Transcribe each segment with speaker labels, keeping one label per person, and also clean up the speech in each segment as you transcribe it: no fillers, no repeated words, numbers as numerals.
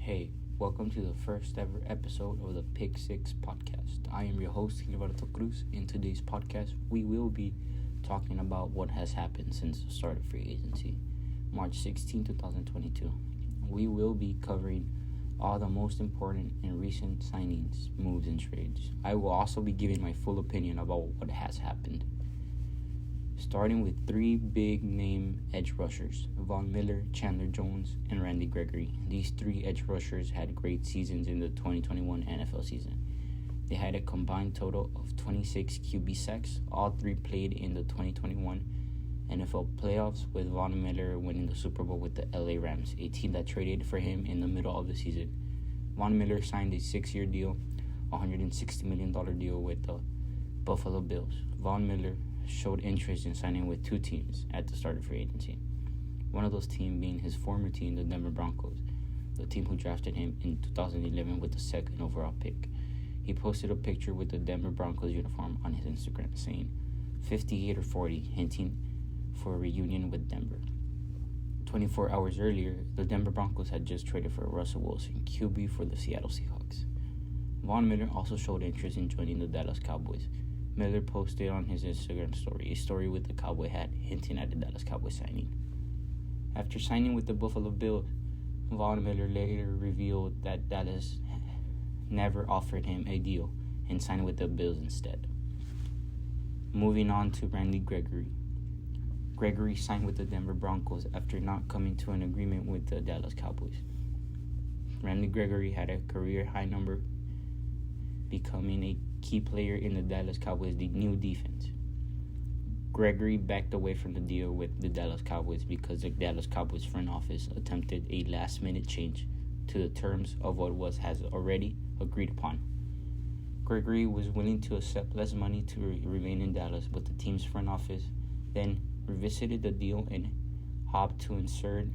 Speaker 1: Hey, welcome to the first ever episode of the Picksix Podcast. I am your host, Gilberto Cruz. In today's podcast, we will be talking about what has happened since the start of free agency, March 16, 2022. We will be covering all the most important and recent signings, moves, and trades. I will also be giving my full opinion about what has happened. Starting with three big name edge rushers, Von Miller, Chandler Jones, and Randy Gregory. These three edge rushers had great seasons in the 2021 NFL season. They had a combined total of 26 QB sacks. All three played in the 2021 NFL playoffs, with Von Miller winning the Super Bowl with the LA Rams, a team that traded for him in the middle of the season. Von Miller signed a 6-year deal, $160 million deal with the Buffalo Bills. Von Miller showed interest in signing with two teams at the start of free agency. One of those teams being his former team, the Denver Broncos, the team who drafted him in 2011 with the second overall pick. He posted a picture with the Denver Broncos uniform on his Instagram saying 58 or 40, hinting for a reunion with Denver. 24 hours earlier, the Denver Broncos had just traded for Russell Wilson, QB for the Seattle Seahawks. Von Miller also showed interest in joining the Dallas Cowboys. Miller posted on his Instagram story a story with the cowboy hat, hinting at the Dallas Cowboys signing. After signing with the Buffalo Bills, Von Miller later revealed that Dallas never offered him a deal and signed with the Bills instead. Moving on to Randy Gregory. Gregory signed with the Denver Broncos after not coming to an agreement with the Dallas Cowboys. Randy Gregory had a career-high number, becoming a key player in the Dallas Cowboys' new defense. Gregory backed away from the deal with the Dallas Cowboys because the Dallas Cowboys front office attempted a last-minute change to the terms of what has already agreed upon. Gregory was willing to accept less money to remain in Dallas, but the team's front office then revisited the deal and opted to insert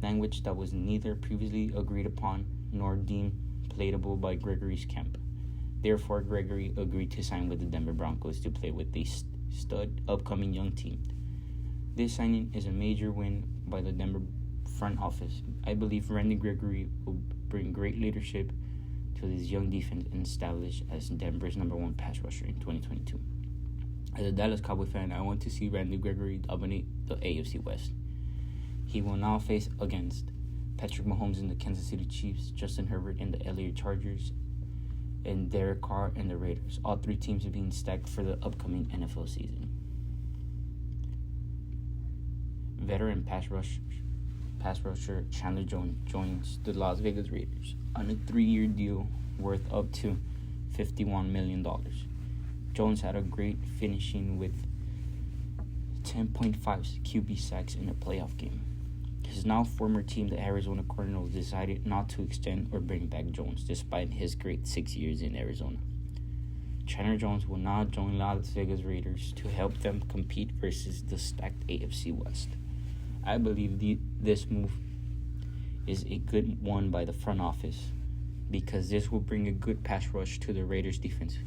Speaker 1: language that was neither previously agreed upon nor deemed palatable by Gregory's camp. Therefore, Gregory agreed to sign with the Denver Broncos to play with the stud upcoming young team. This signing is a major win by the Denver front office. I believe Randy Gregory will bring great leadership to this young defense and establish as Denver's number one pass rusher in 2022. As a Dallas Cowboy fan, I want to see Randy Gregory dominate the AFC West. He will now face against Patrick Mahomes in the Kansas City Chiefs, Justin Herbert in the LA Chargers, and Derek Carr and the Raiders. All three teams are being stacked for the upcoming NFL season. Veteran pass rusher Chandler Jones joins the Las Vegas Raiders on a 3-year deal worth up to $51 million. Jones had a great finishing with 10.5 QB sacks in a playoff game. His now former team, the Arizona Cardinals, decided not to extend or bring back Jones despite his great 6 years in Arizona. Chandler Jones will now join Las Vegas Raiders to help them compete versus the stacked AFC West. I believe this move is a good one by the front office because this will bring a good pass rush to the Raiders defense.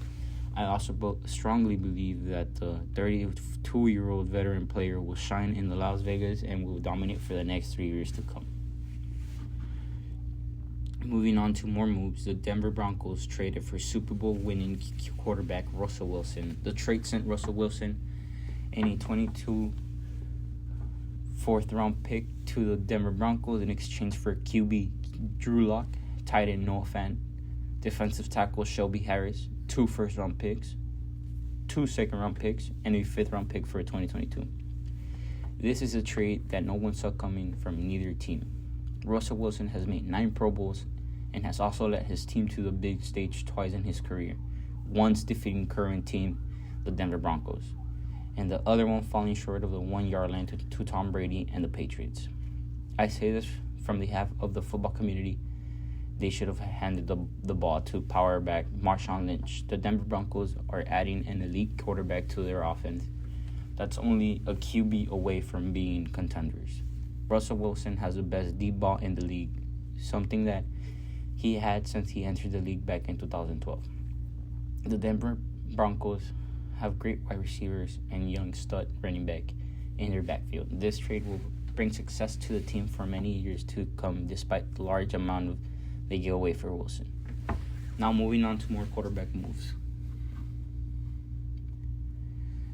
Speaker 1: I also strongly believe that the 32-year-old veteran player will shine in the Las Vegas and will dominate for the next 3 years to come. Moving on to more moves, the Denver Broncos traded for Super Bowl winning quarterback Russell Wilson. The trade sent Russell Wilson and a 22 fourth-round pick to the Denver Broncos in exchange for QB Drew Lock, tight end Noah Fant, defensive tackle Shelby Harris, 2 first-round picks, 2 second-round picks, and a 5th-round pick for 2022. This is a trade that no one saw coming from neither team. Russell Wilson has made 9 Pro Bowls and has also led his team to the big stage twice in his career, once defeating current team, the Denver Broncos, and the other one falling short of the 1-yard line to Tom Brady and the Patriots. I say this from the half of the football community. They should have handed the ball to power back Marshawn Lynch. The Denver Broncos are adding an elite quarterback to their offense that's only a QB away from being contenders. Russell Wilson has the best deep ball in the league, something that he had since he entered the league back in 2012. The Denver Broncos have great wide receivers and young stud running back in their backfield. This trade will bring success to the team for many years to come, despite the large amount of they give away for Wilson. Now moving on to more quarterback moves.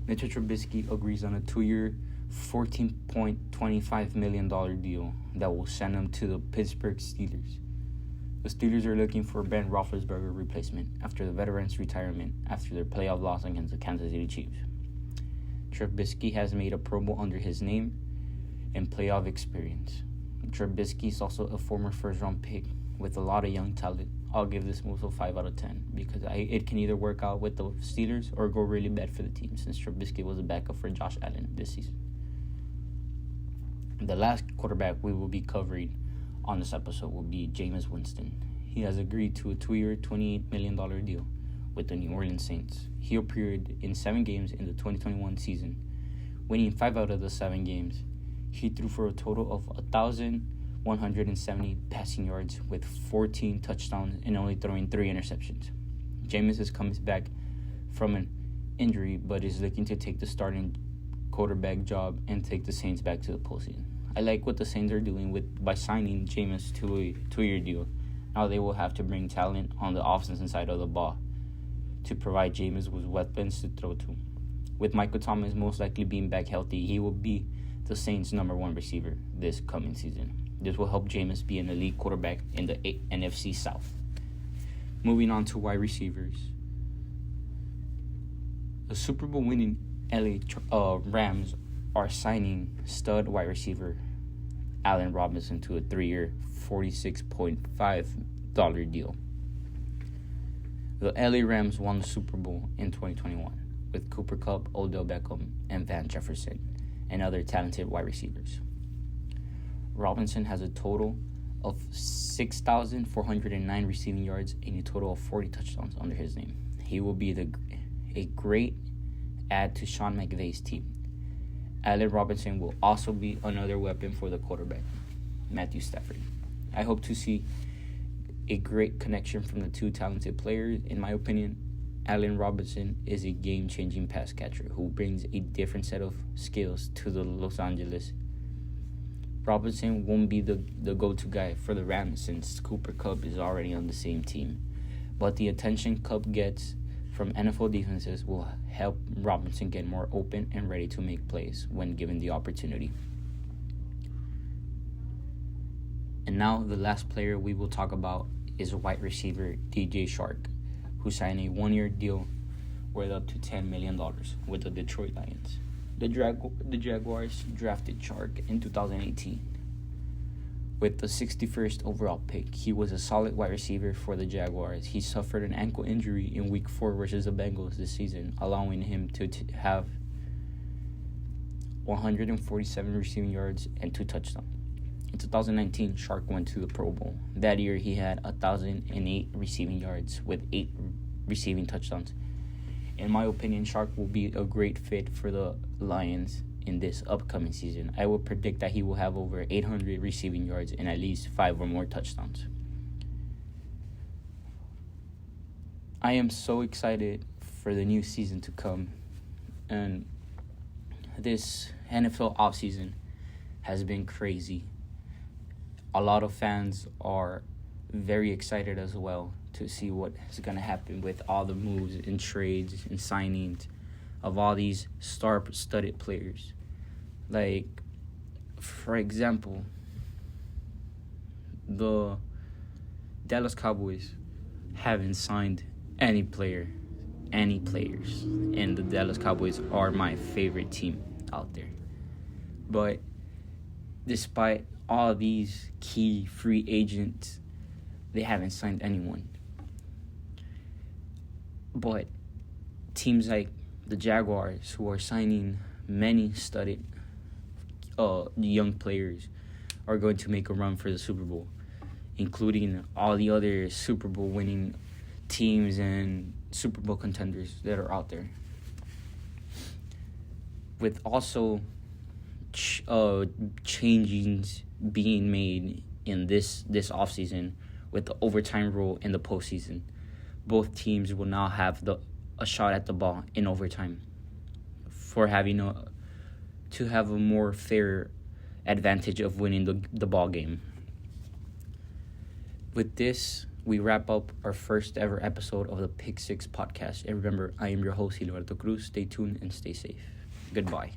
Speaker 1: Mitchell Trubisky agrees on a 2-year, $14.25 million deal that will send him to the Pittsburgh Steelers. The Steelers are looking for Ben Roethlisberger replacement after the veteran's retirement after their playoff loss against the Kansas City Chiefs. Trubisky has made a Pro Bowl under his name and playoff experience. Trubisky is also a former first-round pick with a lot of young talent. I'll give this move a 5 out of 10 because it can either work out with the Steelers or go really bad for the team since Trubisky was a backup for Josh Allen this season. The last quarterback we will be covering on this episode will be Jameis Winston. He has agreed to a 2-year, $28 million deal with the New Orleans Saints. He appeared in 7 games in the 2021 season, winning 5 out of the 7 games. He threw for a total of 1,170 passing yards with 14 touchdowns and only throwing 3 interceptions. Jameis is coming back from an injury but is looking to take the starting quarterback job and take the Saints back to the postseason. I like what the Saints are doing by signing Jameis to a 2-year deal. Now they will have to bring talent on the offensive side of the ball to provide Jameis with weapons to throw to. With Michael Thomas most likely being back healthy, he will be the Saints' number 1 receiver this coming season. This will help Jameis be an elite quarterback in the NFC South. Moving on to wide receivers. The Super Bowl winning LA Rams are signing stud wide receiver Allen Robinson to a 3-year, $46.5 deal. The LA Rams won the Super Bowl in 2021 with Cooper Kupp, Odell Beckham, and Van Jefferson, and other talented wide receivers. Robinson has a total of 6,409 receiving yards and a total of 40 touchdowns under his name. He will be a great add to Sean McVay's team. Allen Robinson will also be another weapon for the quarterback, Matthew Stafford. I hope to see a great connection from the two talented players. In my opinion, Allen Robinson is a game-changing pass catcher who brings a different set of skills to the Los Angeles. Robinson won't be the go-to guy for the Rams since Cooper Kupp is already on the same team, but the attention Kupp gets from NFL defenses will help Robinson get more open and ready to make plays when given the opportunity. And now the last player we will talk about is wide receiver DJ Chark, who signed a 1-year deal worth up to $10 million with the Detroit Lions. The Jaguars drafted Chark in 2018. With the 61st overall pick, he was a solid wide receiver for the Jaguars. He suffered an ankle injury in Week 4 versus the Bengals this season, allowing him to have 147 receiving yards and 2 touchdowns. In 2019, Chark went to the Pro Bowl. That year, he had 1,008 receiving yards with 8 receiving touchdowns. In my opinion, Chark will be a great fit for the Lions in this upcoming season. I will predict that he will have over 800 receiving yards and at least 5 or more touchdowns. I am so excited for the new season to come, and this NFL offseason has been crazy. A lot of fans are very excited as well to see what is going to happen with all the moves and trades and signings of all these star-studded players. Like, for example, the Dallas Cowboys haven't signed any players, and the Dallas Cowboys are my favorite team out there. But despite all these key free agents, they haven't signed anyone. But teams like the Jaguars, who are signing many studded young players, are going to make a run for the Super Bowl, including all the other Super Bowl winning teams and Super Bowl contenders that are out there. With also changings being made in this offseason with the overtime rule in the postseason, both teams will now have a shot at the ball in overtime for having to have a more fair advantage of winning the ball game. With this, we wrap up our first ever episode of the Picksix Podcast. And remember, I am your host, Gilberto Cruz. Stay tuned and stay safe. Goodbye.